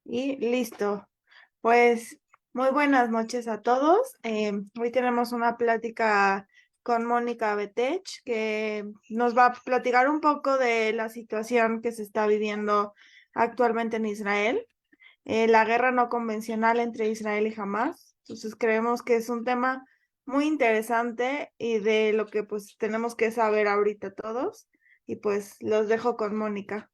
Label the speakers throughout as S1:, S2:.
S1: Y listo. Pues muy buenas noches a todos. Hoy tenemos una plática con Mónica Betech, que nos va a platicar un poco de la situación que se está viviendo actualmente en Israel, la guerra no convencional entre Israel y Hamás. Entonces creemos que es un tema muy interesante y de lo que pues tenemos que saber ahorita todos. Y pues los dejo con Mónica.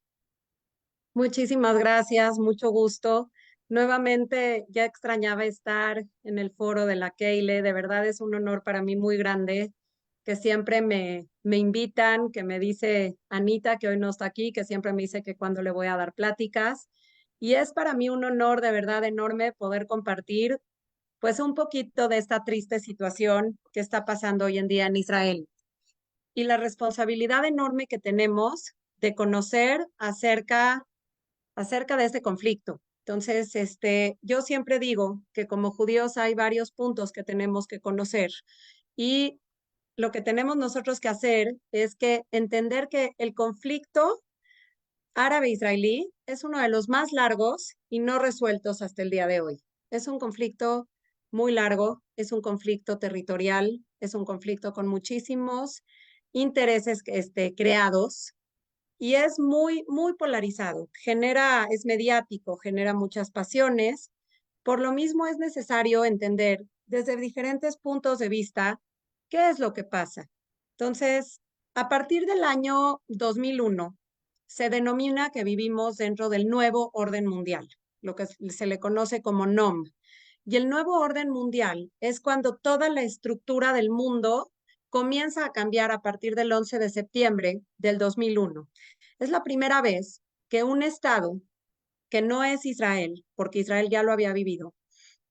S2: Muchísimas gracias, mucho gusto. Nuevamente, ya extrañaba estar en el foro de la Keile. De verdad es un honor para mí muy grande que siempre me invitan, que me dice Anita, que hoy no está aquí, que siempre me dice que cuando le voy a dar pláticas. Y es para mí un honor de verdad enorme poder compartir pues un poquito de esta triste situación que está pasando hoy en día en Israel y la responsabilidad enorme que tenemos de conocer acerca de este conflicto. Entonces, yo siempre digo que como judíos hay varios puntos que tenemos que conocer y lo que tenemos nosotros que hacer es que entender que el conflicto árabe-israelí es uno de los más largos y no resueltos hasta el día de hoy. Es un conflicto muy largo, es un conflicto territorial, es un conflicto con muchísimos intereses creados y es muy polarizado. Es mediático, genera muchas pasiones. Por lo mismo es necesario entender desde diferentes puntos de vista qué es lo que pasa. Entonces, a partir del año 2001, se denomina que vivimos dentro del nuevo orden mundial, lo que se le conoce como NOM. Y el nuevo orden mundial es cuando toda la estructura del mundo comienza a cambiar a partir del 11 de septiembre del 2001. Es la primera vez que un Estado que no es Israel, porque Israel ya lo había vivido,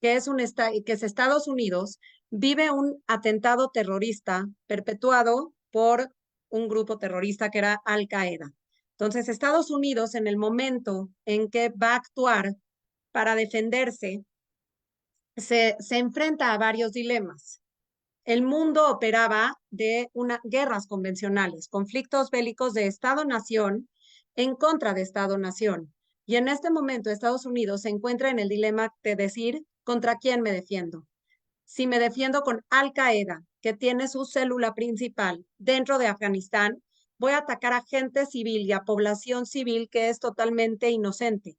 S2: que es Estados Unidos, vive un atentado terrorista perpetuado por un grupo terrorista que era Al Qaeda. Entonces, Estados Unidos, en el momento en que va a actuar para defenderse, se enfrenta a varios dilemas. El mundo operaba de guerras convencionales, conflictos bélicos de Estado-nación en contra de Estado-nación. Y en este momento Estados Unidos se encuentra en el dilema de decir contra quién me defiendo. Si me defiendo con Al Qaeda, que tiene su célula principal dentro de Afganistán, voy a atacar a gente civil y a población civil que es totalmente inocente.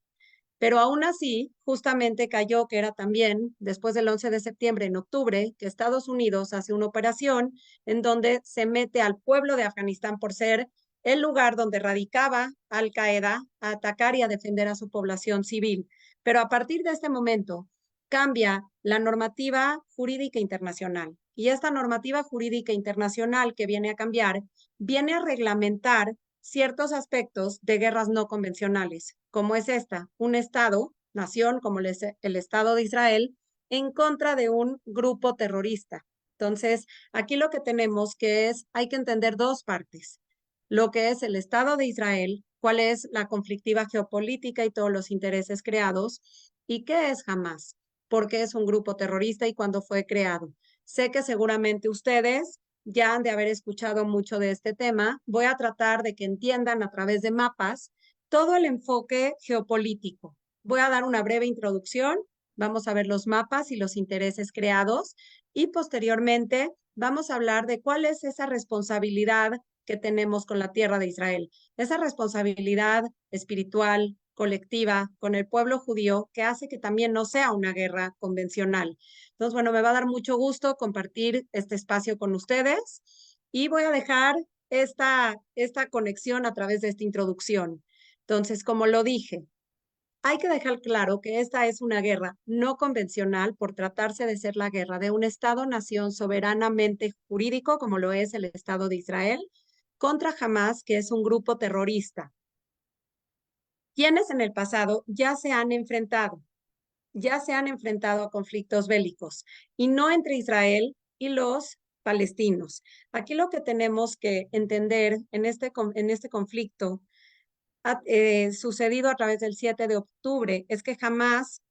S2: Pero aún así, justamente cayó que era también después del 11 de septiembre, en octubre, que Estados Unidos hace una operación en donde se mete al pueblo de Afganistán por ser el lugar donde radicaba Al Qaeda a atacar y a defender a su población civil. Pero a partir de este momento cambia la normativa jurídica internacional. Y esta normativa jurídica internacional que viene a cambiar, viene a reglamentar ciertos aspectos de guerras no convencionales, como es esta, un Estado, nación como el Estado de Israel, en contra de un grupo terrorista. Entonces, aquí lo que tenemos que es, hay que entender dos partes, lo que es el Estado de Israel, cuál es la conflictiva geopolítica y todos los intereses creados, y qué es Hamas, por qué es un grupo terrorista y cuándo fue creado. Sé que seguramente ustedes ya han de haber escuchado mucho de este tema. Voy a tratar de que entiendan a través de mapas todo el enfoque geopolítico. Voy a dar una breve introducción, vamos a ver los mapas y los intereses creados y posteriormente vamos a hablar de cuál es esa responsabilidad que tenemos con la tierra de Israel, esa responsabilidad espiritual, colectiva, con el pueblo judío, que hace que también no sea una guerra convencional. Entonces, bueno, me va a dar mucho gusto compartir este espacio con ustedes y voy a dejar esta conexión a través de esta introducción. Entonces, como lo dije, hay que dejar claro que esta es una guerra no convencional por tratarse de ser la guerra de un Estado-nación soberanamente jurídico, como lo es el Estado de Israel, contra Hamas, que es un grupo terrorista, quienes en el pasado ya se han enfrentado a conflictos bélicos y no entre Israel y los palestinos. Aquí lo que tenemos que entender en este conflicto sucedido a través del 7 de octubre es que jamás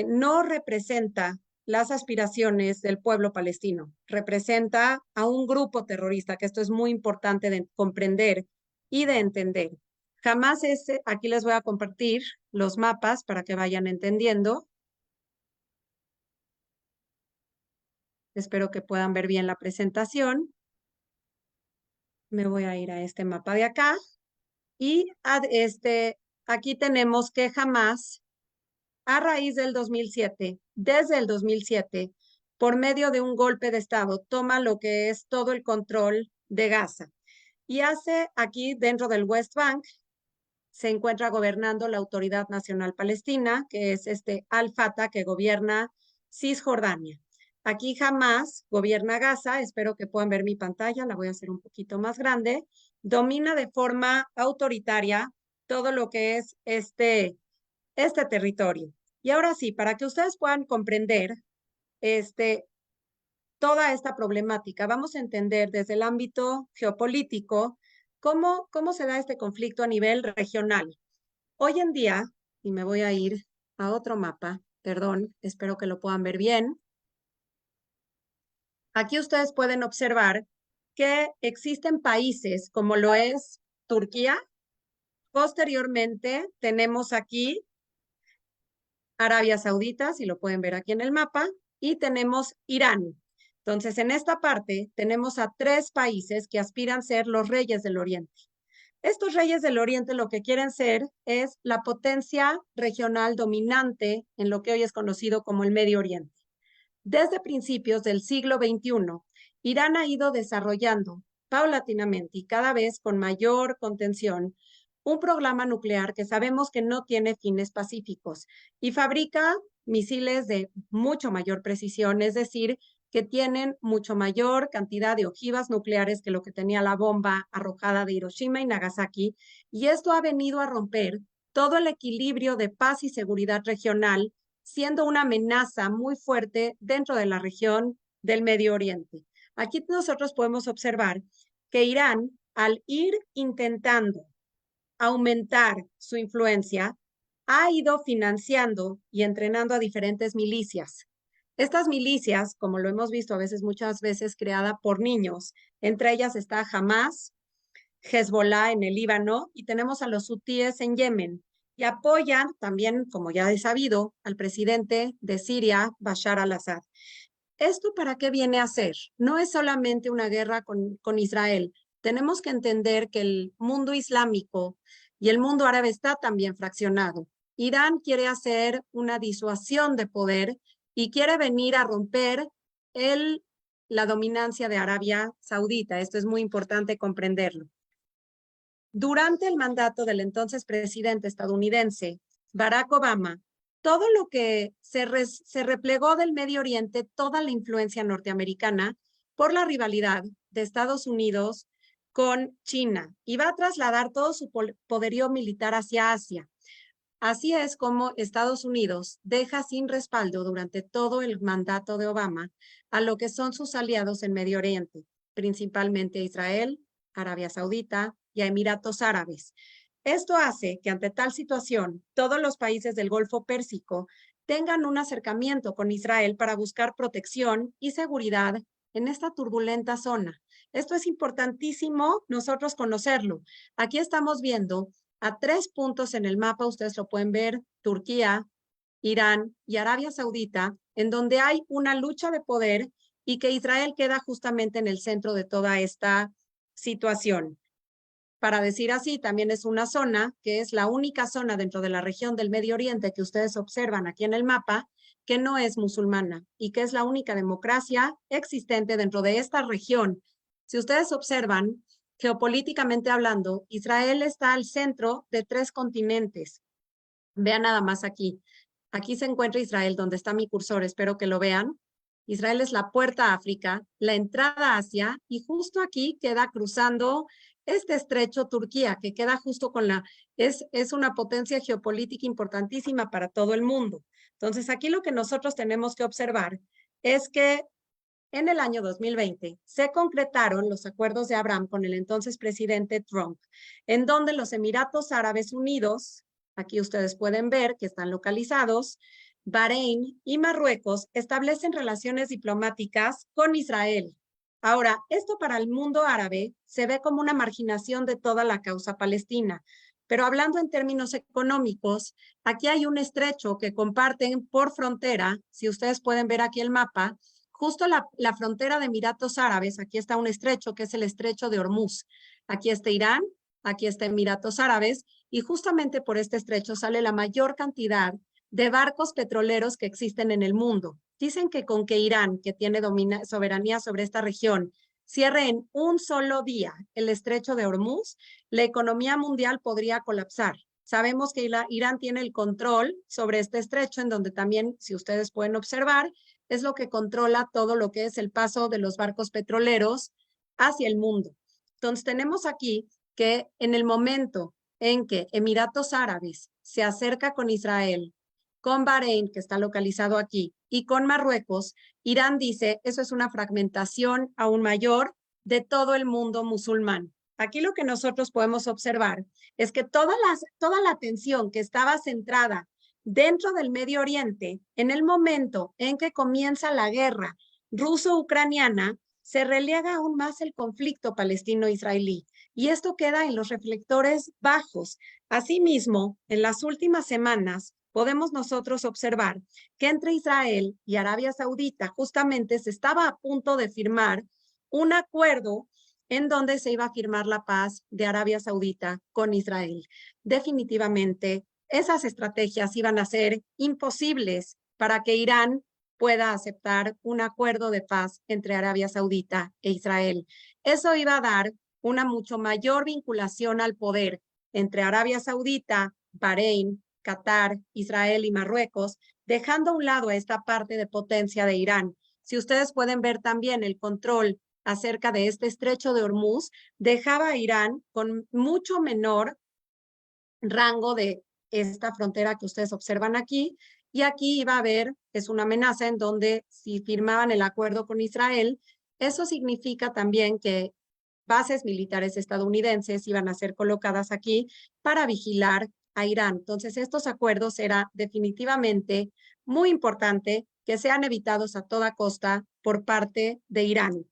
S2: no representa las aspiraciones del pueblo palestino, representa a un grupo terrorista, que esto es muy importante de comprender y de entender. Jamás aquí les voy a compartir los mapas para que vayan entendiendo. Espero que puedan ver bien la presentación. Me voy a ir a este mapa de acá y aquí tenemos que Hamás, a raíz del 2007, desde el 2007, por medio de un golpe de Estado, toma lo que es todo el control de Gaza y hace aquí dentro del West Bank, se encuentra gobernando la Autoridad Nacional Palestina, que es Al-Fatah, que gobierna Cisjordania. Aquí Hamas gobierna Gaza, espero que puedan ver mi pantalla, la voy a hacer un poquito más grande, domina de forma autoritaria todo lo que es este territorio. Y ahora sí, para que ustedes puedan comprender toda esta problemática, vamos a entender desde el ámbito geopolítico cómo se da este conflicto a nivel regional. Hoy en día, y me voy a ir a otro mapa, perdón, espero que lo puedan ver bien. Aquí ustedes pueden observar que existen países como lo es Turquía. Posteriormente tenemos aquí Arabia Saudita, si lo pueden ver aquí en el mapa, y tenemos Irán. Entonces, en esta parte tenemos a 3 países que aspiran a ser los reyes del Oriente. Estos reyes del Oriente lo que quieren ser es la potencia regional dominante en lo que hoy es conocido como el Medio Oriente. Desde principios del siglo XXI, Irán ha ido desarrollando paulatinamente y cada vez con mayor contención un programa nuclear que sabemos que no tiene fines pacíficos y fabrica misiles de mucho mayor precisión, es decir, que tienen mucho mayor cantidad de ojivas nucleares que lo que tenía la bomba arrojada de Hiroshima y Nagasaki, y esto ha venido a romper todo el equilibrio de paz y seguridad regional, siendo una amenaza muy fuerte dentro de la región del Medio Oriente. Aquí nosotros podemos observar que Irán, al ir intentando aumentar su influencia, ha ido financiando y entrenando a diferentes milicias. Estas milicias, como lo hemos visto a veces, muchas veces creada por niños, entre ellas está Hamas, Hezbollah en el Líbano y tenemos a los hutíes en Yemen y apoyan también, como ya he sabido, al presidente de Siria, Bashar al-Assad. ¿Esto para qué viene a ser? No es solamente una guerra con Israel. Tenemos que entender que el mundo islámico y el mundo árabe está también fraccionado. Irán quiere hacer una disuasión de poder y quiere venir a romper la dominancia de Arabia Saudita. Esto es muy importante comprenderlo. Durante el mandato del entonces presidente estadounidense, Barack Obama, todo lo que se replegó del Medio Oriente, toda la influencia norteamericana, por la rivalidad de Estados Unidos con China, y va a trasladar todo su poderío militar hacia Asia. Así es como Estados Unidos deja sin respaldo durante todo el mandato de Obama a lo que son sus aliados en Medio Oriente, principalmente Israel, Arabia Saudita y a Emiratos Árabes. Esto hace que ante tal situación todos los países del Golfo Pérsico tengan un acercamiento con Israel para buscar protección y seguridad en esta turbulenta zona. Esto es importantísimo nosotros conocerlo. Aquí estamos viendo a 3 puntos en el mapa, ustedes lo pueden ver, Turquía, Irán y Arabia Saudita, en donde hay una lucha de poder y que Israel queda justamente en el centro de toda esta situación. Para decir así, también es una zona que es la única zona dentro de la región del Medio Oriente que ustedes observan aquí en el mapa, que no es musulmana y que es la única democracia existente dentro de esta región. Si ustedes observan, geopolíticamente hablando, Israel está al centro de 3 continentes. Vean nada más aquí. Aquí se encuentra Israel, donde está mi cursor, espero que lo vean. Israel es la puerta a África, la entrada a Asia, y justo aquí queda cruzando este estrecho Turquía, que queda justo con es una potencia geopolítica importantísima para todo el mundo. Entonces, aquí lo que nosotros tenemos que observar es que en el año 2020 se concretaron los acuerdos de Abraham con el entonces presidente Trump, en donde los Emiratos Árabes Unidos, aquí ustedes pueden ver que están localizados, Bahrein y Marruecos establecen relaciones diplomáticas con Israel. Ahora, esto para el mundo árabe se ve como una marginación de toda la causa palestina. Pero hablando en términos económicos, aquí hay un estrecho que comparten por frontera, si ustedes pueden ver aquí el mapa, justo la frontera de Emiratos Árabes, aquí está un estrecho que es el estrecho de Hormuz. Aquí está Irán, aquí está Emiratos Árabes, y justamente por este estrecho sale la mayor cantidad de barcos petroleros que existen en el mundo. Dicen que con que Irán, que tiene soberanía sobre esta región, cierre en un solo día el estrecho de Hormuz, la economía mundial podría colapsar. Sabemos que Irán tiene el control sobre este estrecho, en donde también, si ustedes pueden observar, es lo que controla todo lo que es el paso de los barcos petroleros hacia el mundo. Entonces, tenemos aquí que en el momento en que Emiratos Árabes se acerca con Israel, con Bahrein, que está localizado aquí, y con Marruecos, Irán dice, eso es una fragmentación aún mayor de todo el mundo musulmán. Aquí lo que nosotros podemos observar es que toda la atención que estaba centrada dentro del Medio Oriente, en el momento en que comienza la guerra ruso-ucraniana, se relega aún más el conflicto palestino-israelí. Y esto queda en los reflectores bajos. Asimismo, en las últimas semanas, podemos nosotros observar que entre Israel y Arabia Saudita justamente se estaba a punto de firmar un acuerdo en donde se iba a firmar la paz de Arabia Saudita con Israel. Definitivamente, esas estrategias iban a ser imposibles para que Irán pueda aceptar un acuerdo de paz entre Arabia Saudita e Israel. Eso iba a dar una mucho mayor vinculación al poder entre Arabia Saudita, Bahrein, Qatar, Israel y Marruecos, dejando a un lado a esta parte de potencia de Irán. Si ustedes pueden ver también el control acerca de este estrecho de Hormuz, dejaba a Irán con mucho menor rango de esta frontera que ustedes observan aquí, y aquí iba a haber, es una amenaza en donde si firmaban el acuerdo con Israel, eso significa también que bases militares estadounidenses iban a ser colocadas aquí para vigilar a Irán. Entonces, estos acuerdos era definitivamente muy importante que sean evitados a toda costa por parte de Irán.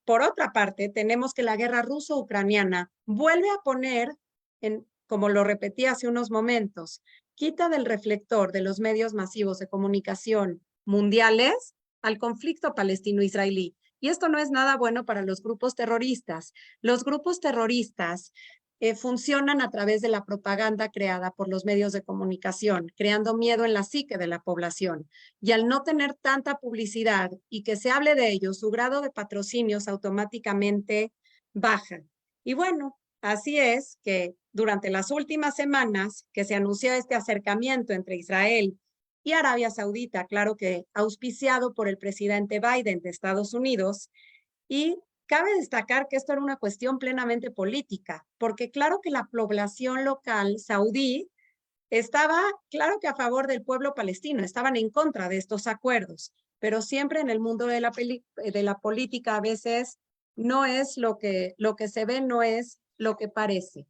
S2: Por otra parte, tenemos que la guerra ruso-ucraniana vuelve a poner, como lo repetí hace unos momentos, quita del reflector de los medios masivos de comunicación mundiales al conflicto palestino-israelí. Y esto no es nada bueno para los grupos terroristas. Los grupos terroristas funcionan a través de la propaganda creada por los medios de comunicación, creando miedo en la psique de la población. Y al no tener tanta publicidad y que se hable de ellos, su grado de patrocinios automáticamente baja. Y bueno, así es que durante las últimas semanas que se anunció este acercamiento entre Israel y Arabia Saudita, claro que auspiciado por el presidente Biden de Estados Unidos, y cabe destacar que esto era una cuestión plenamente política, porque claro que la población local saudí estaba, claro que a favor del pueblo palestino, estaban en contra de estos acuerdos, pero siempre en el mundo de la política a veces no es lo que se ve, no es lo que parece.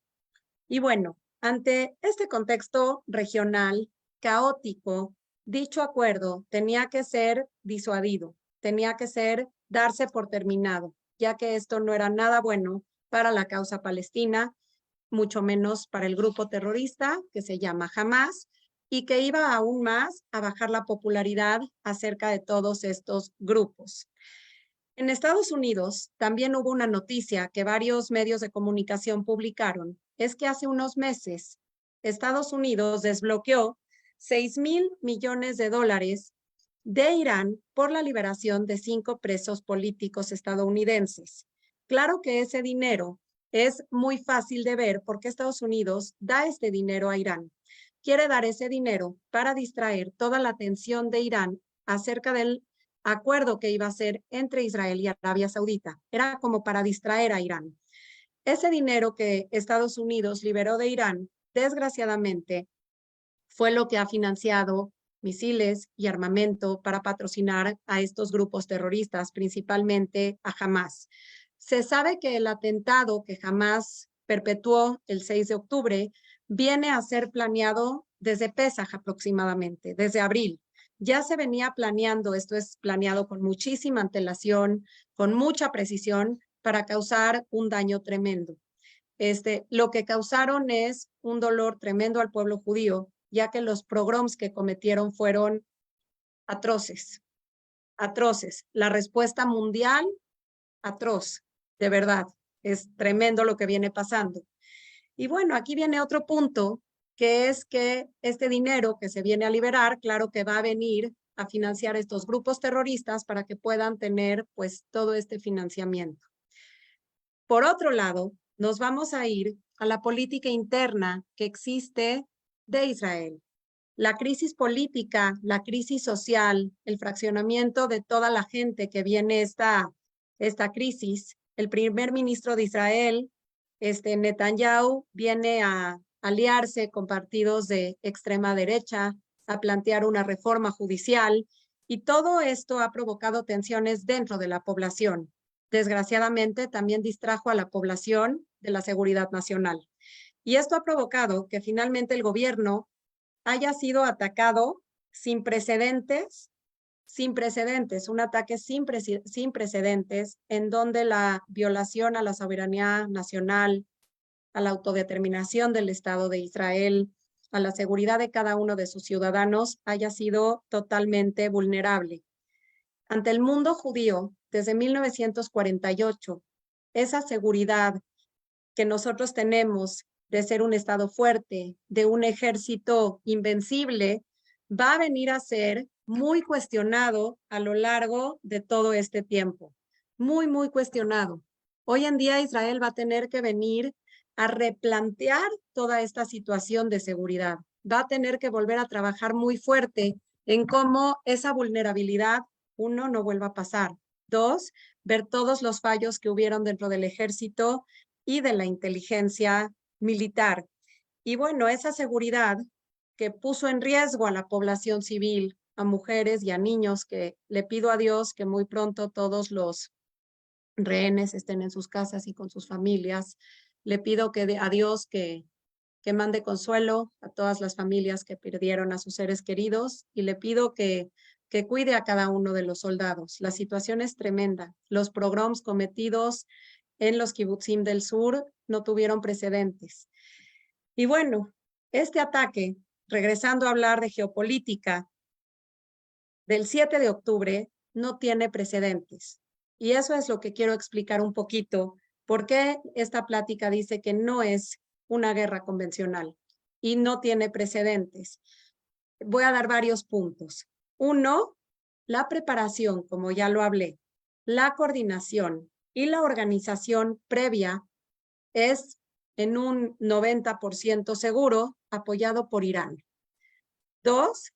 S2: Y bueno, ante este contexto regional caótico, dicho acuerdo tenía que ser disuadido, tenía que ser darse por terminado, ya que esto no era nada bueno para la causa palestina, mucho menos para el grupo terrorista que se llama Hamas y que iba aún más a bajar la popularidad acerca de todos estos grupos. En Estados Unidos también hubo una noticia que varios medios de comunicación publicaron, es que hace unos meses Estados Unidos desbloqueó 6.000 millones de dólares de Irán por la liberación de 5 presos políticos estadounidenses. Claro que ese dinero es muy fácil de ver porque Estados Unidos da este dinero a Irán. Quiere dar ese dinero para distraer toda la atención de Irán acerca del acuerdo que iba a ser entre Israel y Arabia Saudita. Era como para distraer a Irán. Ese dinero que Estados Unidos liberó de Irán, desgraciadamente, fue lo que ha financiado misiles y armamento para patrocinar a estos grupos terroristas, principalmente a Hamas. Se sabe que el atentado que Hamas perpetuó el 6 de octubre viene a ser planeado desde Pesaj aproximadamente, desde abril. Ya se venía planeando, esto es planeado con muchísima antelación, con mucha precisión, para causar un daño tremendo. lo que causaron es un dolor tremendo al pueblo judío, ya que los pogroms que cometieron fueron atroces, atroces. La respuesta mundial, atroz, de verdad. Es tremendo lo que viene pasando. Y bueno, aquí viene otro punto, que es que este dinero que se viene a liberar, claro que va a venir a financiar estos grupos terroristas para que puedan tener pues todo este financiamiento. Por otro lado, nos vamos a ir a la política interna que existe de Israel. La crisis política, la crisis social, el fraccionamiento de toda la gente que viene esta crisis. El primer ministro de Israel, Netanyahu, viene a aliarse con partidos de extrema derecha, a plantear una reforma judicial, y todo esto ha provocado tensiones dentro de la población. Desgraciadamente, también distrajo a la población de la seguridad nacional. Y esto ha provocado que finalmente el gobierno haya sido atacado sin precedentes, un ataque sin precedentes, en donde la violación a la soberanía nacional, a la autodeterminación del Estado de Israel, a la seguridad de cada uno de sus ciudadanos haya sido totalmente vulnerable. Ante el mundo judío, desde 1948, esa seguridad que nosotros tenemos de ser un Estado fuerte, de un ejército invencible, va a venir a ser muy cuestionado a lo largo de todo este tiempo. Muy, muy cuestionado. Hoy en día Israel va a tener que venir a replantear toda esta situación de seguridad. Va a tener que volver a trabajar muy fuerte en cómo esa vulnerabilidad, uno, no vuelva a pasar. Dos, ver todos los fallos que hubieron dentro del ejército y de la inteligencia militar. Y bueno, esa seguridad que puso en riesgo a la población civil, a mujeres y a niños, que le pido a Dios que muy pronto todos los rehenes estén en sus casas y con sus familias. Le pido a Dios que mande consuelo a todas las familias que perdieron a sus seres queridos, y le pido que cuide a cada uno de los soldados. La situación es tremenda. Los pogroms cometidos en los kibutzim del sur no tuvieron precedentes. Y bueno, este ataque, regresando a hablar de geopolítica, del 7 de octubre no tiene precedentes. Y eso es lo que quiero explicar un poquito, por qué esta plática dice que no es una guerra convencional y no tiene precedentes. Voy a dar varios puntos. Uno, la preparación, como ya lo hablé, la coordinación y la organización previa es en un 90% seguro apoyado por Irán. Dos,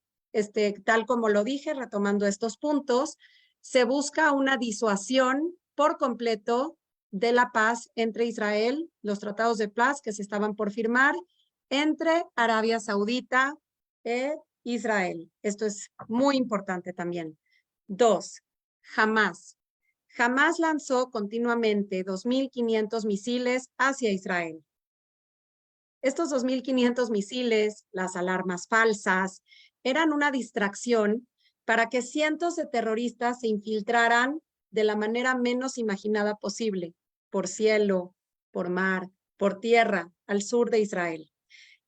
S2: tal como lo dije, retomando estos puntos, se busca una disuasión por completo de la paz entre Israel, los tratados de paz que se estaban por firmar, entre Arabia Saudita e Israel. Esto es muy importante también. Dos, Hamas. Hamas lanzó continuamente 2.500 misiles hacia Israel. Estos 2.500 misiles, las alarmas falsas, eran una distracción para que cientos de terroristas se infiltraran de la manera menos imaginada posible, por cielo, por mar, por tierra, al sur de Israel.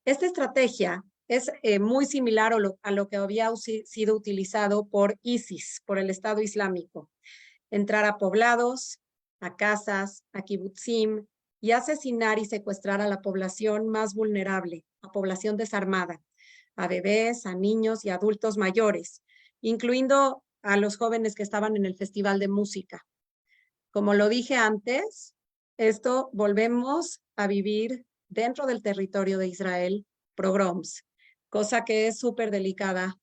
S2: Esta estrategia es muy similar a lo que había sido utilizado por ISIS, por el Estado Islámico. Entrar a poblados, a casas, a kibutzim, y asesinar y secuestrar a la población más vulnerable, a población desarmada, a bebés, a niños y adultos mayores, incluyendo a los jóvenes que estaban en el festival de música. Como lo dije antes, esto volvemos a vivir dentro del territorio de Israel, pogroms, cosa que es súper delicada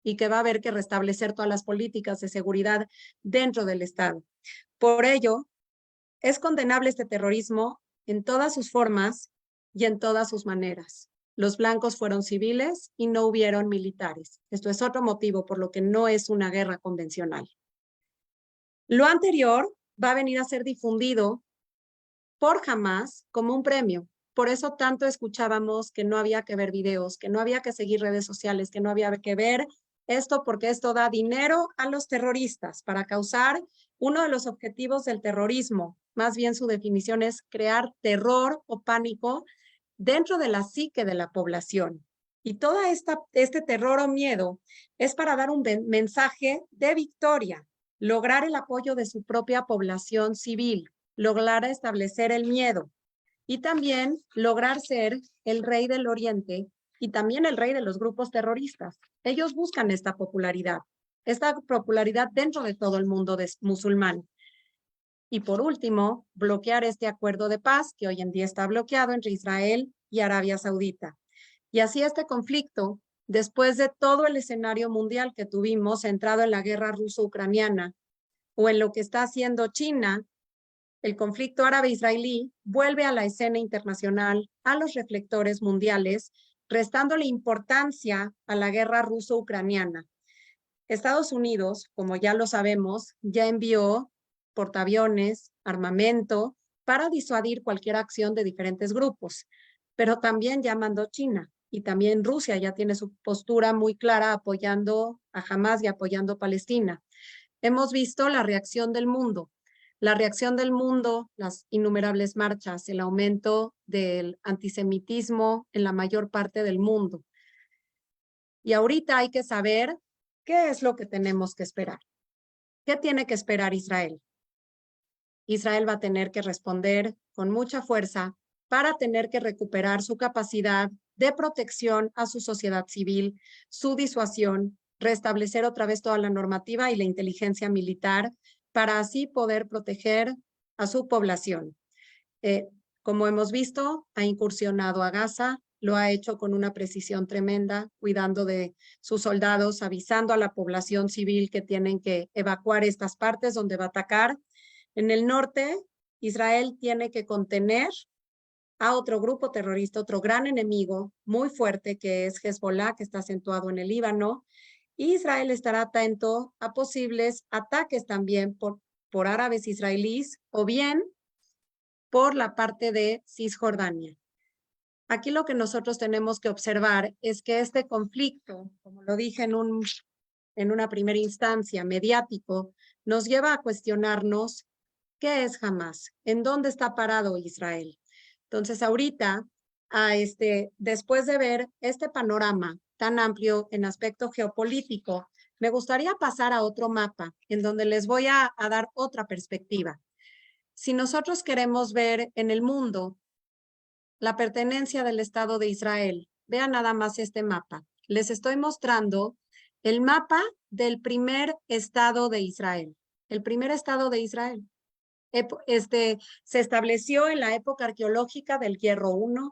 S2: y que va a haber que restablecer todas las políticas de seguridad dentro del Estado. Por ello, es condenable este terrorismo en todas sus formas y en todas sus maneras. Los blancos fueron civiles y no hubieron militares. Esto es otro motivo por lo que no es una guerra convencional. Lo anterior va a venir a ser difundido por Hamas como un premio. Por eso tanto escuchábamos que no había que ver videos, que no había que seguir redes sociales, que no había que ver esto, porque esto da dinero a los terroristas para causar uno de los objetivos del terrorismo, más bien su definición es crear terror o pánico dentro de la psique de la población. Y todo este terror o miedo es para dar un mensaje de victoria, lograr el apoyo de su propia población civil, lograr establecer el miedo y también lograr ser el rey del Oriente y también el rey de los grupos terroristas. Ellos buscan esta popularidad dentro de todo el mundo musulmán. Y por último, bloquear este acuerdo de paz que hoy en día está bloqueado entre Israel y Arabia Saudita. Y así este conflicto, después de todo el escenario mundial que tuvimos centrado en la guerra ruso-ucraniana o en lo que está haciendo China, el conflicto árabe-israelí vuelve a la escena internacional, a los reflectores mundiales, restándole importancia a la guerra ruso-ucraniana. Estados Unidos, como ya lo sabemos, ya envió portaaviones, armamento, para disuadir cualquier acción de diferentes grupos, pero también ya mandó China y también Rusia ya tiene su postura muy clara apoyando a Hamas y apoyando a Palestina. Hemos visto la reacción del mundo. La reacción del mundo, las innumerables marchas, el aumento del antisemitismo en la mayor parte del mundo. Y ahorita hay que saber qué es lo que tenemos que esperar. ¿Qué tiene que esperar Israel? Israel va a tener que responder con mucha fuerza para tener que recuperar su capacidad de protección a su sociedad civil, su disuasión, restablecer otra vez toda la normativa y la inteligencia militar para así poder proteger a su población. Como hemos visto, ha incursionado a Gaza, lo ha hecho con una precisión tremenda, cuidando de sus soldados, avisando a la población civil que tienen que evacuar estas partes donde va a atacar. En el norte, Israel tiene que contener a otro grupo terrorista, otro gran enemigo muy fuerte que es Hezbollah, que está acentuado en el Líbano. Y Israel estará atento a posibles ataques también por árabes israelíes o bien por la parte de Cisjordania. Aquí lo que nosotros tenemos que observar es que este conflicto, como lo dije en una primera instancia, mediático, nos lleva a cuestionarnos qué es Hamas, en dónde está parado Israel. Entonces, ahorita, después de ver este panorama tan amplio en aspecto geopolítico, me gustaría pasar a otro mapa en donde les voy a dar otra perspectiva. Si nosotros queremos ver en el mundo la pertenencia del Estado de Israel, vean nada más este mapa. Les estoy mostrando el mapa del primer Estado de Israel. El primer Estado de Israel. Se estableció en la época arqueológica del Hierro I,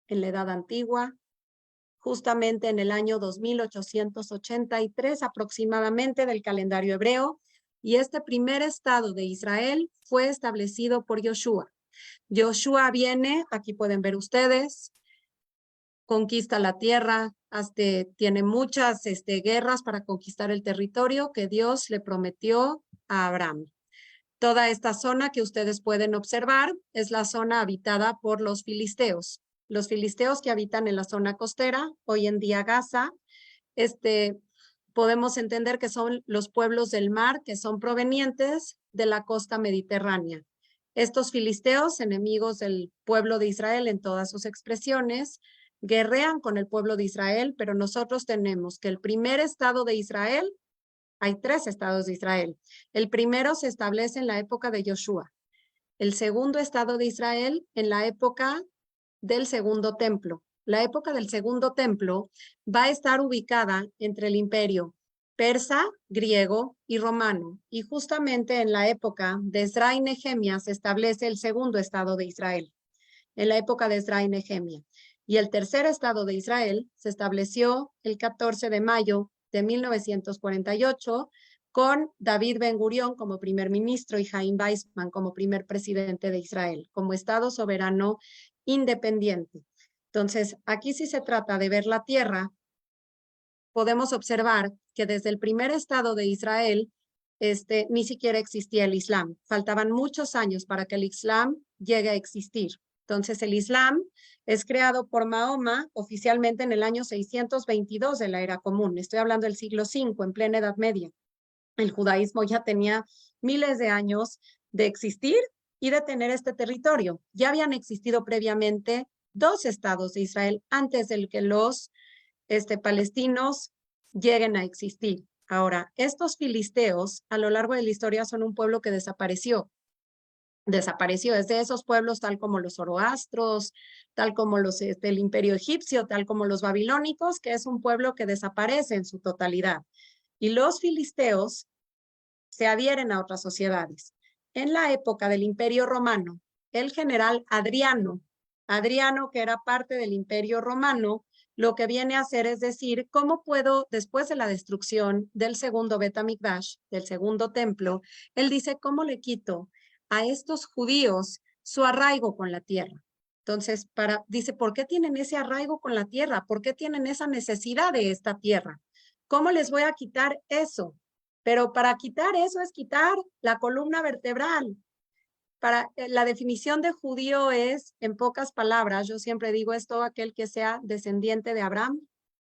S2: en la Edad Antigua, justamente en el año 2883 aproximadamente del calendario hebreo, y este primer Estado de Israel fue establecido por Yoshua. Yoshua viene, aquí pueden ver ustedes, conquista la tierra, tiene muchas guerras para conquistar el territorio que Dios le prometió a Abraham. Toda esta zona que ustedes pueden observar es la zona habitada por los filisteos. Los filisteos que habitan en la zona costera, hoy en día Gaza, podemos entender que son los pueblos del mar que son provenientes de la costa mediterránea. Estos filisteos, enemigos del pueblo de Israel en todas sus expresiones, guerrean con el pueblo de Israel, pero nosotros tenemos que el primer estado de Israel, hay 3 estados de Israel. El primero se establece en la época de Yoshua. El segundo estado de Israel en la época del segundo templo. La época del segundo templo va a estar ubicada entre el imperio persa, griego y romano. Y justamente en la época de Ezra y Nehemia se establece el segundo estado de Israel, en la época de Ezra y Nehemia. Y el tercer estado de Israel se estableció el 14 de mayo de 1948 con David Ben Gurión como primer ministro y Chaim Weizmann como primer presidente de Israel, como Estado soberano independiente. Entonces, aquí sí se trata de ver la tierra. Podemos observar que desde el primer Estado de Israel, ni siquiera existía el Islam. Faltaban muchos años para que el Islam llegue a existir. Entonces, el Islam es creado por Mahoma oficialmente en el año 622 de la era común. Estoy hablando del siglo V, en plena Edad Media. El judaísmo ya tenía miles de años de existir y de tener este territorio. Ya habían existido previamente 2 estados de Israel antes de que los palestinos lleguen a existir. Ahora, estos filisteos a lo largo de la historia son un pueblo que desapareció, es de esos pueblos tal como los zoroastros, tal como los del imperio egipcio, tal como los babilónicos, que es un pueblo que desaparece en su totalidad. Y los filisteos se adhieren a otras sociedades. En la época del imperio romano, el general Adriano, que era parte del imperio romano, lo que viene a hacer es decir, ¿cómo puedo, después de la destrucción del segundo Bet HaMikdash, del segundo templo, él dice, ¿cómo le quito a estos judíos su arraigo con la tierra? Entonces, dice, ¿por qué tienen ese arraigo con la tierra? ¿Por qué tienen esa necesidad de esta tierra? ¿Cómo les voy a quitar eso? Pero para quitar eso es quitar la columna vertebral. La definición de judío es, en pocas palabras, yo siempre digo, es todo aquel que sea descendiente de Abraham,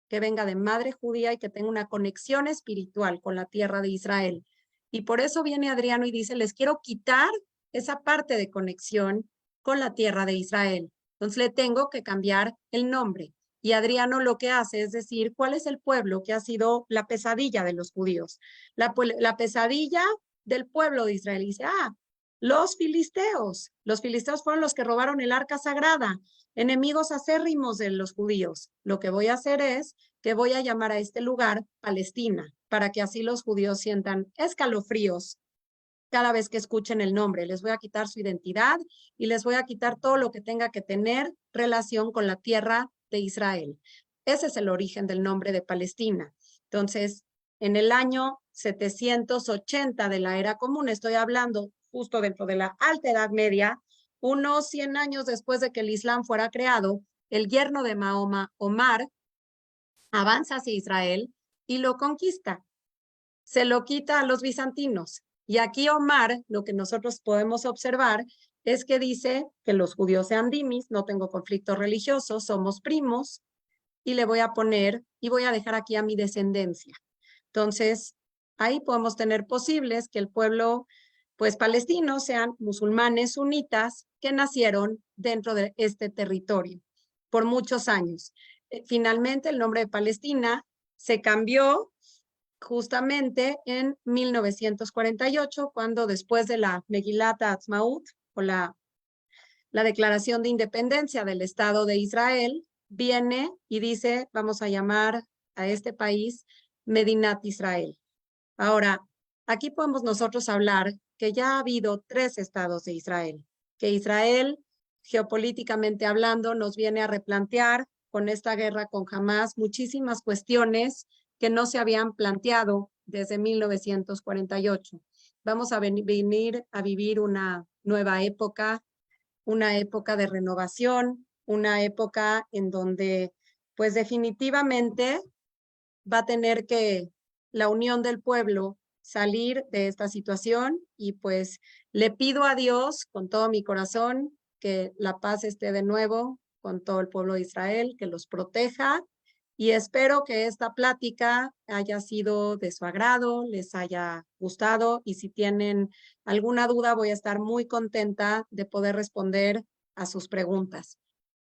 S2: que venga de madre judía y que tenga una conexión espiritual con la tierra de Israel. Y por eso viene Adriano y dice, les quiero quitar esa parte de conexión con la tierra de Israel. Entonces le tengo que cambiar el nombre. Y Adriano lo que hace es decir, ¿cuál es el pueblo que ha sido la pesadilla de los judíos? La pesadilla del pueblo de Israel. Y dice, los filisteos. Los filisteos fueron los que robaron el arca sagrada, enemigos acérrimos de los judíos. Lo que voy a hacer es que voy a llamar a este lugar Palestina, para que así los judíos sientan escalofríos cada vez que escuchen el nombre. Les voy a quitar su identidad y les voy a quitar todo lo que tenga que tener relación con la tierra de Israel. Ese es el origen del nombre de Palestina. Entonces, en el año 780 de la era común, estoy hablando justo dentro de la Alta Edad Media, unos 100 años después de que el Islam fuera creado, el yerno de Mahoma, Omar, avanza hacia Israel y lo conquista. Se lo quita a los bizantinos. Y aquí Omar, lo que nosotros podemos observar es que dice que los judíos sean dimis, no tengo conflictos religiosos, somos primos, y le voy a poner, y voy a dejar aquí a mi descendencia. Entonces, ahí podemos tener posibles que el pueblo, pues palestino, sean musulmanes sunitas que nacieron dentro de este territorio por muchos años. Finalmente, el nombre de Palestina se cambió justamente en 1948, cuando después de la Megilat Ha'atzmaut, o la Declaración de Independencia del Estado de Israel, viene y dice, vamos a llamar a este país Medinat Israel. Ahora, aquí podemos nosotros hablar que ya ha habido 3 estados de Israel, que Israel, geopolíticamente hablando, nos viene a replantear con esta guerra con Hamas muchísimas cuestiones que no se habían planteado desde 1948. Vamos a venir a vivir una nueva época, una época de renovación, una época en donde, pues definitivamente va a tener que la unión del pueblo salir de esta situación y pues le pido a Dios con todo mi corazón que la paz esté de nuevo con todo el pueblo de Israel, que los proteja y espero que esta plática haya sido de su agrado, les haya gustado y si tienen alguna duda voy a estar muy contenta de poder responder a sus preguntas.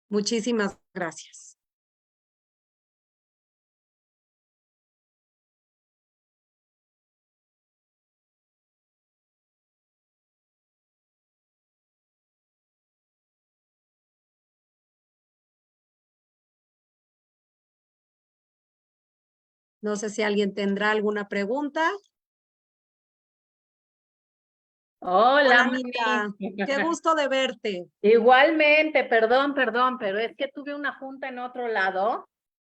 S2: Muchísimas gracias. No sé si alguien tendrá alguna pregunta.
S3: Hola,
S2: Hola,
S3: Moni.
S2: Mita. Qué gusto de verte.
S3: Igualmente, perdón, pero es que tuve una junta en otro lado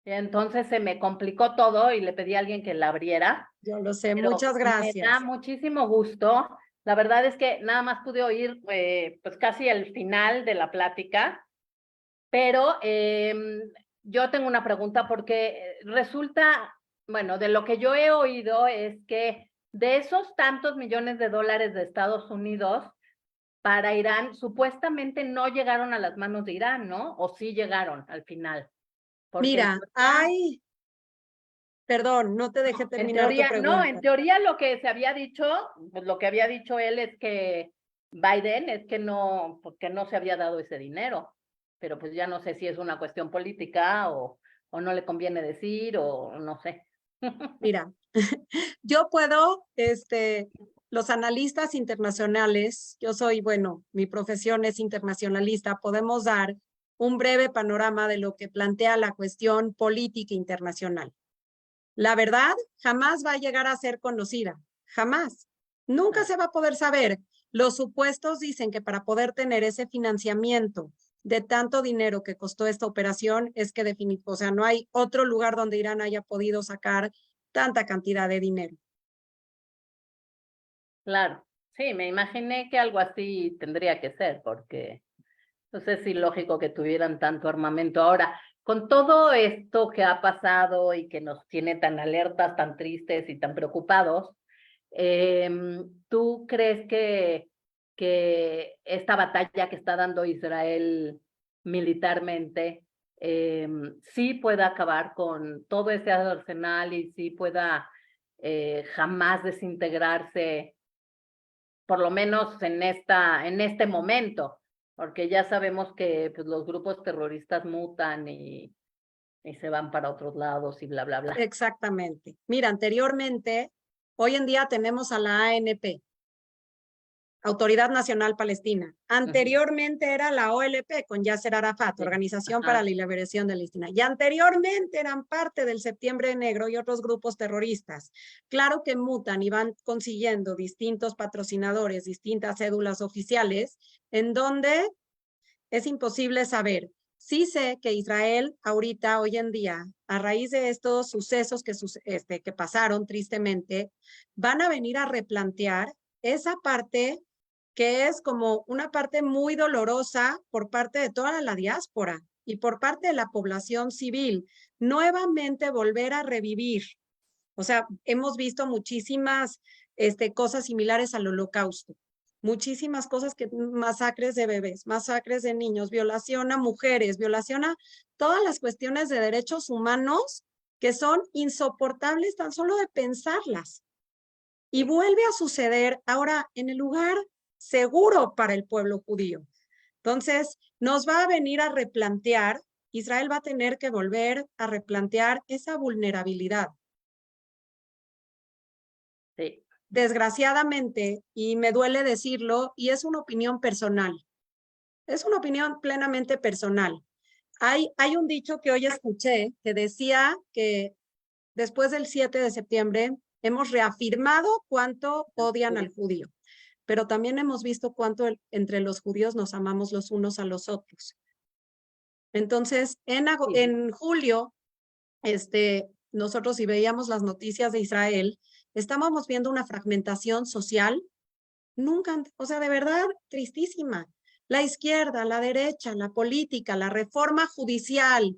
S3: y entonces se me complicó todo y le pedí a alguien que la abriera,
S2: Yo lo sé.
S3: pero
S2: Muchas
S3: me da
S2: gracias.
S3: muchísimo gusto. La verdad es que nada más pude oír pues casi el final de la plática, pero yo tengo una pregunta porque resulta, bueno, de lo que yo he oído es que de esos tantos millones de dólares de Estados Unidos, para Irán, supuestamente no llegaron a las manos de Irán, ¿no? O sí llegaron al final. Porque en
S2: Mira,
S3: teoría,
S2: perdón, no te dejé
S3: en
S2: terminar tu
S3: teoría, no, en
S2: pregunta.
S3: teoría lo que se había dicho, pues lo que había dicho él es que Biden es que no, porque no se había dado ese dinero, pero pues ya no sé si es una cuestión política o no le conviene decir o no sé.
S2: Mira, yo puedo, los analistas internacionales, yo soy, bueno, mi profesión es internacionalista, podemos dar un breve panorama de lo que plantea la cuestión política internacional. La verdad jamás va a llegar a ser conocida, jamás. Nunca se va a poder saber. Los supuestos dicen que para poder tener ese financiamiento de tanto dinero que costó esta operación es que o sea, no hay otro lugar donde Irán haya podido sacar tanta cantidad de dinero.
S3: Claro, sí, me imaginé que algo así tendría que ser, porque pues es ilógico que tuvieran tanto armamento. Ahora, con todo esto que ha pasado y que nos tiene tan alertas, tan tristes y tan preocupados, ¿tú crees que esta batalla que está dando Israel militarmente sí pueda acabar con todo ese arsenal y sí pueda jamás desintegrarse, por lo menos en este momento? Porque ya sabemos que pues, los grupos terroristas mutan y se van para otros lados y bla, bla, bla.
S2: Exactamente. Mira, anteriormente, hoy en día tenemos a la ANP, Autoridad Nacional Palestina. Anteriormente era la OLP con Yasser Arafat,
S3: Sí.
S2: Organización
S3: Ajá.
S2: para la Liberación de Palestina. Y anteriormente eran parte del Septiembre Negro y otros grupos terroristas. Claro que mutan y van consiguiendo distintos patrocinadores, distintas cédulas oficiales, en donde es imposible saber. Sí sé que Israel ahorita, hoy en día, a raíz de estos sucesos que pasaron tristemente, van a venir a replantear esa parte que es como una parte muy dolorosa por parte de toda la diáspora y por parte de la población civil, nuevamente volver a revivir. O sea, hemos visto muchísimas cosas similares al Holocausto, muchísimas cosas masacres de bebés, masacres de niños, violación a mujeres, violación a todas las cuestiones de derechos humanos que son insoportables tan solo de pensarlas. Y vuelve a suceder ahora en el lugar seguro para el pueblo judío. Entonces, nos va a venir a replantear, Israel va a tener que volver a replantear esa vulnerabilidad.
S3: Sí.
S2: Desgraciadamente, y me duele decirlo, y es una opinión personal, es una opinión plenamente personal. Hay un dicho que hoy escuché que decía que después del 7 de septiembre hemos reafirmado cuánto odian al judío, pero también hemos visto cuánto entre los judíos nos amamos los unos a los otros. Entonces, en julio, nosotros si veíamos las noticias de Israel, estábamos viendo una fragmentación social nunca, o sea, de verdad, tristísima. La izquierda, la derecha, la política, la reforma judicial,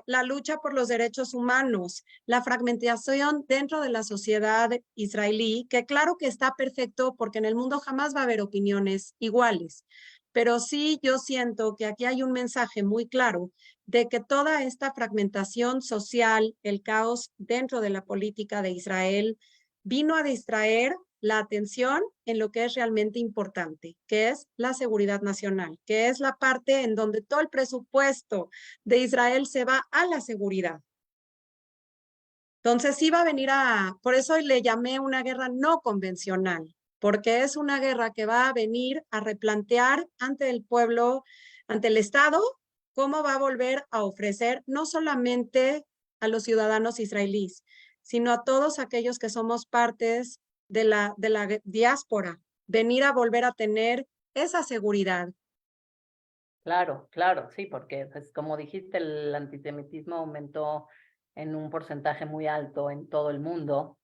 S2: la lucha por los derechos humanos, la fragmentación dentro de la sociedad israelí, que claro que está perfecto porque en el mundo jamás va a haber opiniones iguales. Pero sí yo siento que aquí hay un mensaje muy claro de que toda esta fragmentación social, el caos dentro de la política de Israel, vino a distraer la atención en lo que es realmente importante, que es la seguridad nacional, que es la parte en donde todo el presupuesto de Israel se va a la seguridad. Entonces sí va a venir por eso le llamé una guerra no convencional, porque es una guerra que va a venir a replantear ante el pueblo, ante el Estado, cómo va a volver a ofrecer no solamente a los ciudadanos israelíes, sino a todos aquellos que somos partes de la diáspora, venir a volver a tener esa seguridad.
S3: Claro, claro, sí, porque pues, como dijiste, el antisemitismo aumentó en un porcentaje muy alto en todo el mundo.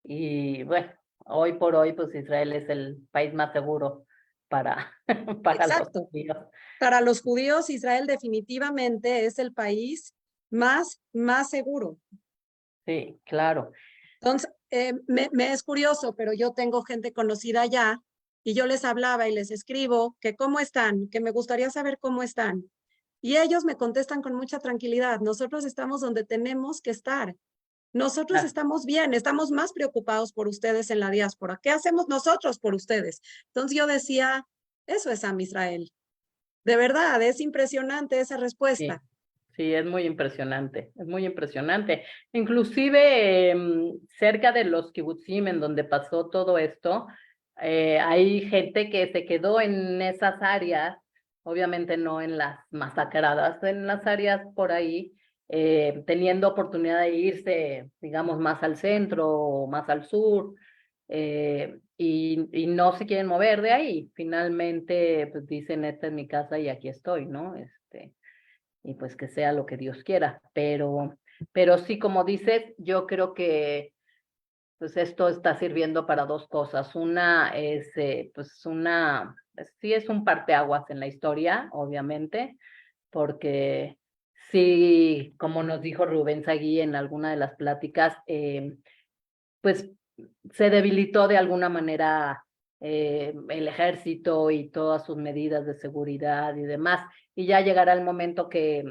S3: Y bueno, hoy por hoy, pues Israel es el país más seguro para, para los
S2: Exacto.
S3: judíos.
S2: Para los judíos, Israel definitivamente es el país más seguro.
S3: Sí, claro.
S2: Entonces, me es curioso, pero yo tengo gente conocida allá y yo les hablaba y les escribo que cómo están, que me gustaría saber cómo están. Y ellos me contestan con mucha tranquilidad, nosotros estamos donde tenemos que estar. Nosotros
S3: Ah,
S2: estamos bien, estamos más preocupados por ustedes en la diáspora. ¿Qué hacemos nosotros por ustedes? Entonces yo decía, eso es Am Israel. De verdad, es impresionante esa respuesta.
S3: sí, sí, es muy impresionante, es muy impresionante. Inclusive cerca de los kibutzim en donde pasó todo esto, hay gente que se quedó en esas áreas, obviamente no en las masacradas, en las áreas por ahí, teniendo oportunidad de irse, digamos, más al centro o más al sur, y no se quieren mover de ahí. Finalmente, pues dicen, esta es mi casa y aquí estoy, ¿no? Y pues que sea lo que Dios quiera. Pero sí, como dices, yo creo que pues esto está sirviendo para dos cosas. Una es, sí es un parteaguas en la historia, obviamente, porque sí, como nos dijo Rubén Sagui en alguna de las pláticas, pues se debilitó de alguna manera el ejército y todas sus medidas de seguridad y demás. Y ya llegará el momento que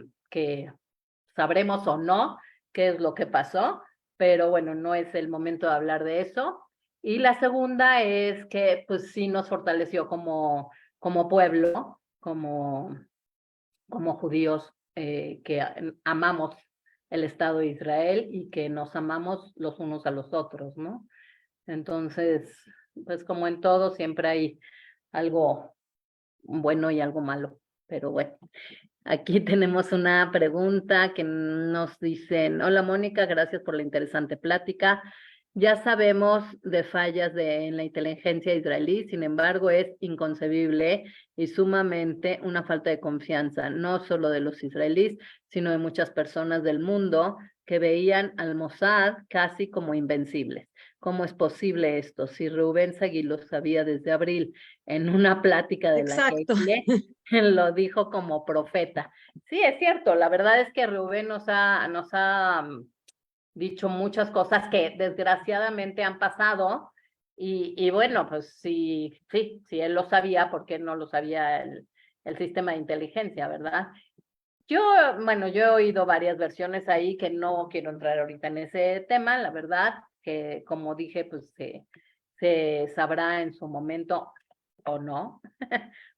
S3: sabremos o no qué es lo que pasó, pero bueno, no es el momento de hablar de eso. Y la segunda es que pues sí nos fortaleció como pueblo, como judíos que amamos el Estado de Israel y que nos amamos los unos a los otros, ¿no? Entonces, pues como en todo, siempre hay algo bueno y algo malo, pero bueno. Aquí tenemos una pregunta que nos dicen, hola Mónica, gracias por la interesante plática. Ya sabemos de fallas en la inteligencia israelí, sin embargo es inconcebible y sumamente una falta de confianza, no solo de los israelíes, sino de muchas personas del mundo que veían al Mossad casi como invencibles. ¿Cómo es posible esto? Si Rubén Sagui lo sabía desde abril en una plática de la
S2: Exacto.
S3: Keihle, lo dijo como profeta. Sí, es cierto, la verdad es que Rubén nos ha dicho muchas cosas que desgraciadamente han pasado y bueno, pues sí, si él lo sabía, ¿por qué no lo sabía el sistema de inteligencia, verdad? Yo, bueno, yo he oído varias versiones ahí que no quiero entrar ahorita en ese tema, la verdad, que como dije, pues se sabrá en su momento o no,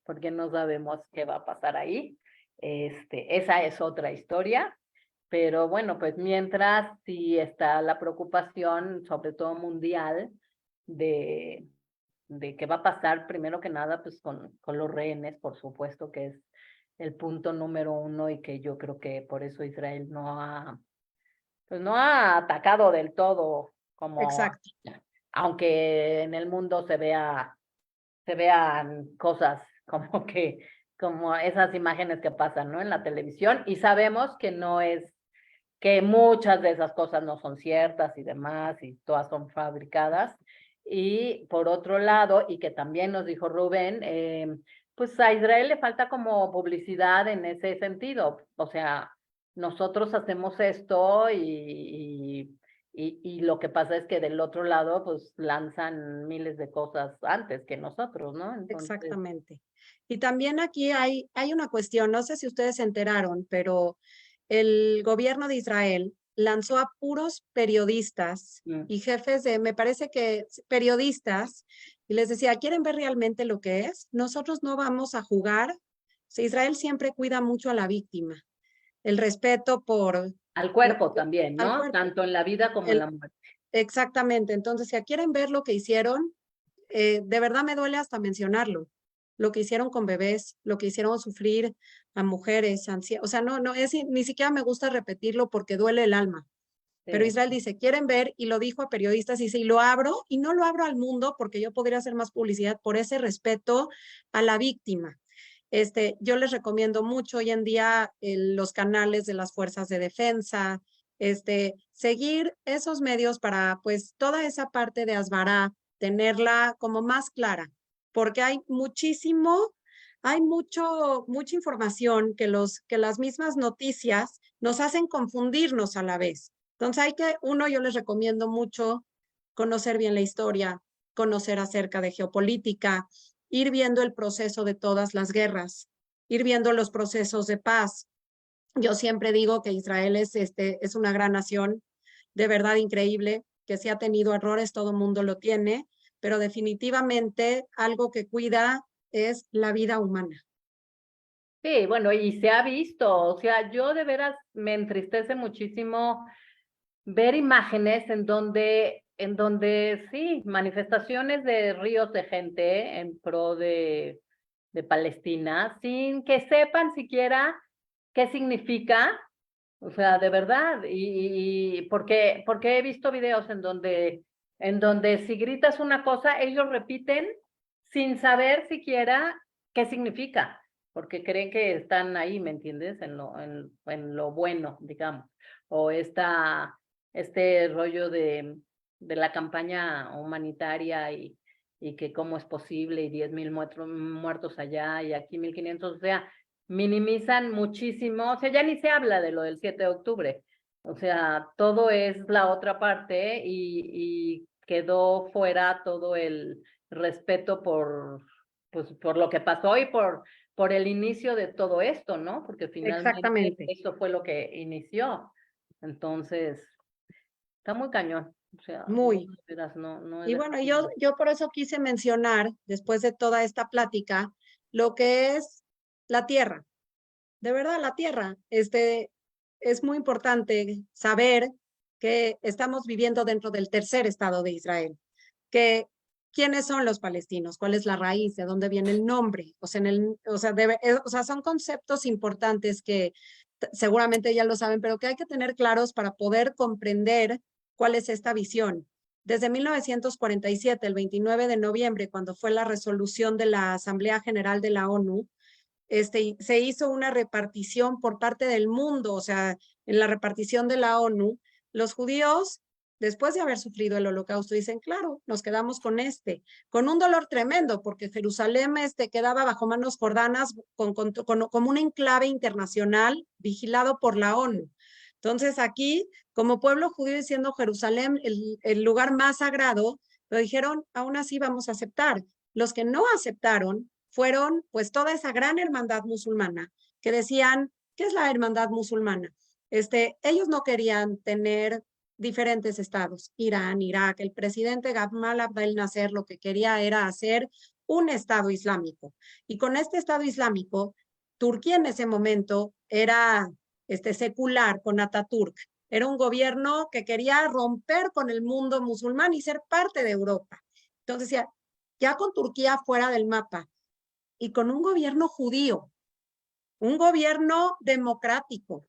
S3: porque no sabemos qué va a pasar ahí. Esa es otra historia, pero bueno, pues mientras sí está la preocupación, sobre todo mundial, de, de qué va a pasar, primero que nada, pues con los rehenes, por supuesto, que es el punto número uno y que yo creo que por eso Israel pues no ha atacado del todo, como,
S2: Exacto.
S3: aunque en el mundo se vean cosas como esas imágenes que pasan, ¿no? En la televisión, y sabemos que no es, que muchas de esas cosas no son ciertas y demás, y todas son fabricadas. Y por otro lado, y que también nos dijo Rubén, pues a Israel le falta como publicidad en ese sentido. O sea, nosotros hacemos esto y lo que pasa es que del otro lado, pues lanzan miles de cosas antes que nosotros, ¿no? Entonces,
S2: Exactamente. Y también aquí hay una cuestión, no sé si ustedes se enteraron, pero el gobierno de Israel lanzó a puros periodistas
S3: mm,
S2: y jefes de, me parece que periodistas, y les decía, ¿quieren ver realmente lo que es? Nosotros no vamos a jugar. O sea, Israel siempre cuida mucho a la víctima, el respeto por
S3: al
S2: la-
S3: cuerpo también,
S2: al
S3: ¿no?
S2: cuerpo.
S3: Tanto en la vida como en
S2: El,
S3: la muerte.
S2: exactamente. Entonces, si quieren ver lo que hicieron, de verdad me duele hasta mencionarlo. Lo que hicieron con bebés, lo que hicieron sufrir a mujeres, ancianos. O sea, no, ni siquiera me gusta repetirlo porque duele el alma. Pero
S3: Sí.
S2: Israel dice, quieren ver, y lo dijo a periodistas, y dice, y lo abro, y no lo abro al mundo porque yo podría hacer más publicidad por ese respeto a la víctima. Yo les recomiendo mucho hoy en día los canales de las fuerzas de defensa, seguir esos medios para pues toda esa parte de Asbará, tenerla como más clara, porque hay mucha información que las mismas noticias nos hacen confundirnos a la vez. Entonces yo les recomiendo mucho conocer bien la historia, conocer acerca de geopolítica, ir viendo el proceso de todas las guerras, ir viendo los procesos de paz. Yo siempre digo que Israel es una gran nación, de verdad increíble, que si ha tenido errores, todo mundo lo tiene, pero definitivamente algo que cuida es la vida humana.
S3: Sí, bueno, y se ha visto, o sea, yo de veras me entristece muchísimo ver imágenes en donde sí, manifestaciones de ríos de gente en pro de Palestina, sin que sepan siquiera qué significa, o sea, de verdad, y porque he visto videos en donde si gritas una cosa, ellos repiten sin saber siquiera qué significa, porque creen que están ahí, ¿me entiendes? En lo bueno, digamos, o este rollo de la campaña humanitaria y que cómo es posible y 10,000 muertos allá y aquí 1,500, o sea, minimizan muchísimo, o sea, ya ni se habla de lo del 7 de octubre, o sea, todo es la otra parte y quedó fuera todo el respeto pues, por lo que pasó y por el inicio de todo esto, ¿no? Porque finalmente
S2: Exactamente.
S3: esto fue lo que inició. Entonces, está muy cañón. O sea, no,
S2: Muy.
S3: de veras, no he
S2: Y bueno, yo,
S3: dejado.
S2: yo por eso quise mencionar, después de toda esta plática, lo que es la tierra. De verdad, la tierra. Es muy importante saber que estamos viviendo dentro del tercer estado de Israel, que quiénes son los palestinos, cuál es la raíz, de dónde viene el nombre, o sea, son conceptos importantes que seguramente ya lo saben, pero que hay que tener claros para poder comprender cuál es esta visión. Desde 1947, el 29 de noviembre, cuando fue la resolución de la Asamblea General de la ONU, se hizo una repartición por parte del mundo, o sea, en la repartición de la ONU, los judíos, después de haber sufrido el holocausto, dicen, claro, nos quedamos con un dolor tremendo, porque Jerusalén quedaba bajo manos jordanas como un enclave internacional vigilado por la ONU. Entonces aquí, como pueblo judío diciendo Jerusalén, el lugar más sagrado, lo dijeron, aún así vamos a aceptar. Los que no aceptaron fueron pues toda esa gran hermandad musulmana que decían, ¿qué es la hermandad musulmana? Ellos no querían tener diferentes estados, Irán, Irak, el presidente Gamal Abdel Nasser lo que quería era hacer un estado islámico. Y con este estado islámico, Turquía en ese momento era secular con Ataturk. Era un gobierno que quería romper con el mundo musulmán y ser parte de Europa. Entonces, ya con Turquía fuera del mapa, y con un gobierno judío, un gobierno democrático,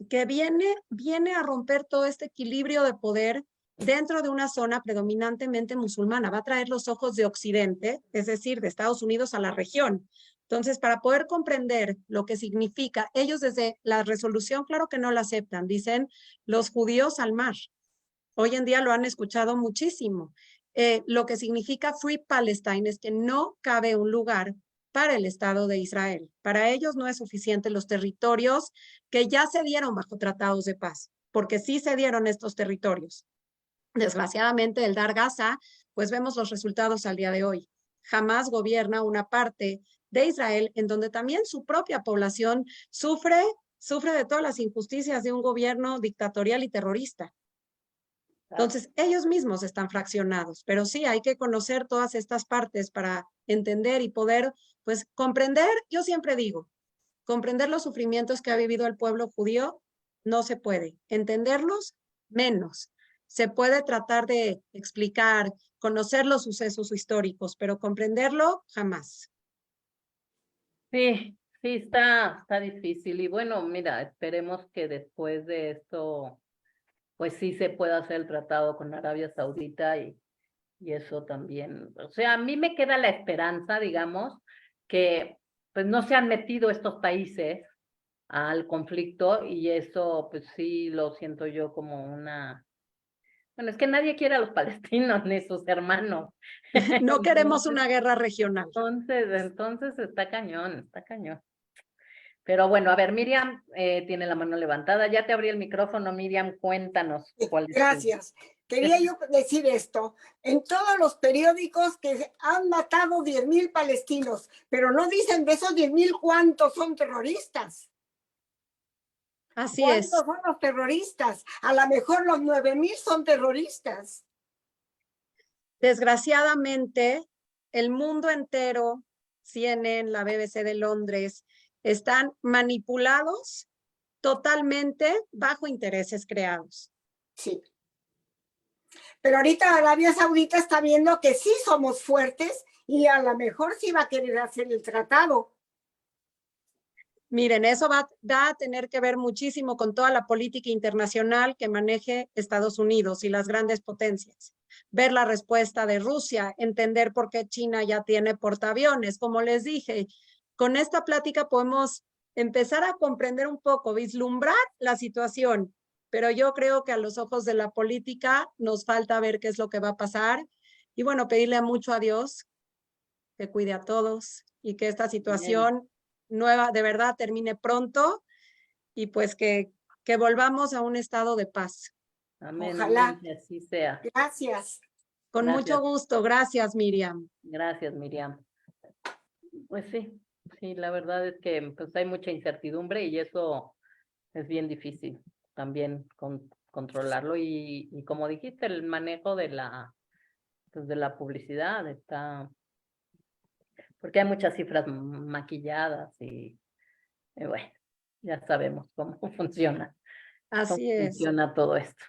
S2: que viene a romper todo este equilibrio de poder dentro de una zona predominantemente musulmana. Va a traer los ojos de Occidente, es decir, de Estados Unidos a la región. Entonces, para poder comprender lo que significa, ellos desde la resolución, claro que no la aceptan, dicen los judíos al mar. Hoy en día lo han escuchado muchísimo. Lo que significa Free Palestine es que no cabe un lugar para el Estado de Israel. Para ellos no es suficiente los territorios que ya se dieron bajo tratados de paz, porque sí se dieron estos territorios. Desgraciadamente, el dar Gaza, pues vemos los resultados al día de hoy. Jamás gobierna una parte de Israel en donde también su propia población sufre de todas las injusticias de un gobierno dictatorial y terrorista. Entonces, ellos mismos están fraccionados, pero sí hay que conocer todas estas partes para entender y poder, pues, comprender, yo siempre digo, comprender los sufrimientos que ha vivido el pueblo judío no se puede, entenderlos menos. Se puede tratar de explicar, conocer los sucesos históricos, pero comprenderlo jamás.
S3: Sí, sí, está difícil. Y bueno, mira, esperemos que después de esto, pues sí se pueda hacer el tratado con Arabia Saudita y eso también. O sea, a mí me queda la esperanza, digamos, que pues no se han metido estos países al conflicto y eso pues sí lo siento yo como una... Bueno, es que nadie quiere a los palestinos ni sus hermanos.
S2: No queremos una guerra regional.
S3: Entonces está cañón, está cañón. Pero bueno, a ver, Miriam tiene la mano levantada. Ya te abrí el micrófono, Miriam, cuéntanos cuál es tu...
S4: Gracias. Quería yo decir esto. En todos los periódicos que han matado 10,000 palestinos, pero no dicen de esos 10,000 cuántos son terroristas.
S2: Así
S4: ¿Cuántos
S2: es.
S4: son los terroristas? A lo mejor los 9,000 son terroristas.
S2: Desgraciadamente, el mundo entero, CNN, la BBC de Londres, están manipulados totalmente bajo intereses creados.
S4: Sí. Pero ahorita Arabia Saudita está viendo que sí somos fuertes y a lo mejor sí va a querer hacer el tratado.
S2: Miren, eso va a tener que ver muchísimo con toda la política internacional que maneje Estados Unidos y las grandes potencias. Ver la respuesta de Rusia, entender por qué China ya tiene portaaviones. Como les dije, con esta plática podemos empezar a comprender un poco, vislumbrar la situación, pero yo creo que a los ojos de la política nos falta ver qué es lo que va a pasar y bueno, pedirle mucho a Dios que cuide a todos y que esta situación nueva de verdad termine pronto y pues que volvamos a un estado de paz.
S3: Amén,
S4: Ojalá.
S3: amén, que así sea.
S4: Gracias.
S2: Con mucho
S3: Gracias.
S2: gusto. Gracias, Miriam.
S3: Gracias, Miriam. Pues sí, la verdad es que pues hay mucha incertidumbre y eso es bien difícil también controlarlo y como dijiste, el manejo de pues de la publicidad está, porque hay muchas cifras maquilladas y bueno, ya sabemos cómo funciona,
S2: Así es.
S3: funciona todo esto.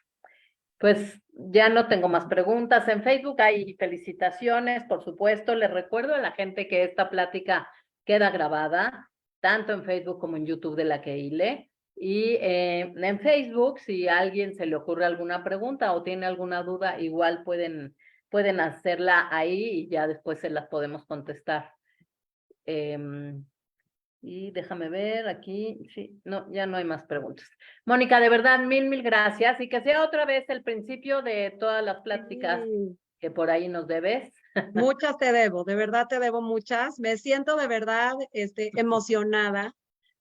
S3: Pues ya no tengo más preguntas. En Facebook hay felicitaciones, por supuesto. Les recuerdo a la gente que esta plática queda grabada, tanto en Facebook como en YouTube de la Keile. Y en Facebook, si a alguien se le ocurre alguna pregunta o tiene alguna duda, igual pueden hacerla ahí y ya después se las podemos contestar. Y déjame ver aquí, sí, no, ya no hay más preguntas. Mónica, de verdad, mil gracias y que sea otra vez el principio de todas las pláticas
S2: Sí.
S3: que por ahí nos debes.
S2: Muchas te debo, de verdad te debo muchas. Me siento de verdad emocionada,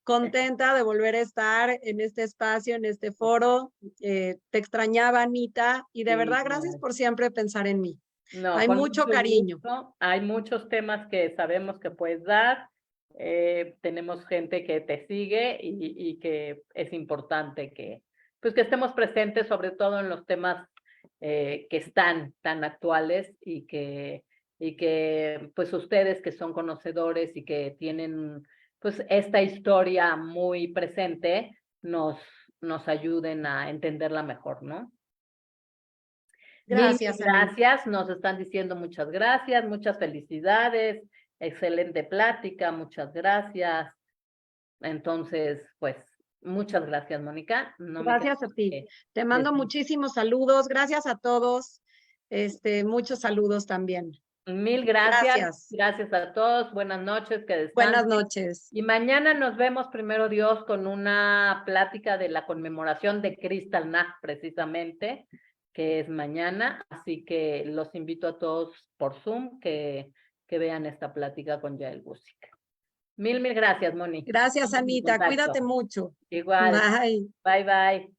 S2: contenta de volver a estar en este espacio, en este foro. Te extrañaba, Anita, y de
S3: Sí,
S2: verdad gracias
S3: no,
S2: por siempre pensar en mí.
S3: no,
S2: Hay
S3: con
S2: mucho
S3: mucho
S2: cariño.
S3: gusto. Hay muchos temas que sabemos que puedes dar. Tenemos gente que te sigue y que es importante pues que estemos presentes, sobre todo en los temas que están tan actuales y que pues ustedes que son conocedores y que tienen pues esta historia muy presente nos ayuden a entenderla mejor, ¿no? Mil
S2: Gracias, Anita.
S3: gracias, nos están diciendo muchas gracias, muchas felicidades, excelente plática, muchas gracias. Entonces, pues, muchas gracias, Mónica. No me queda
S2: Gracias a ti.
S3: que
S2: Te mando
S3: decir.
S2: muchísimos saludos. Gracias a todos. Muchos saludos también.
S3: Mil gracias,
S2: Gracias.
S3: gracias a todos, buenas noches, que
S2: Buenas
S3: descansen.
S2: noches.
S3: Y mañana nos vemos, primero Dios, con una plática de la conmemoración de Kristallnacht, precisamente, que es mañana. Así que los invito a todos por Zoom que vean esta plática con Yael Busic. Mil gracias, Moni.
S2: Gracias,
S3: Estamos en
S2: Anita.
S3: contacto.
S2: Cuídate mucho.
S3: Igual.
S2: Bye.
S3: Bye, bye.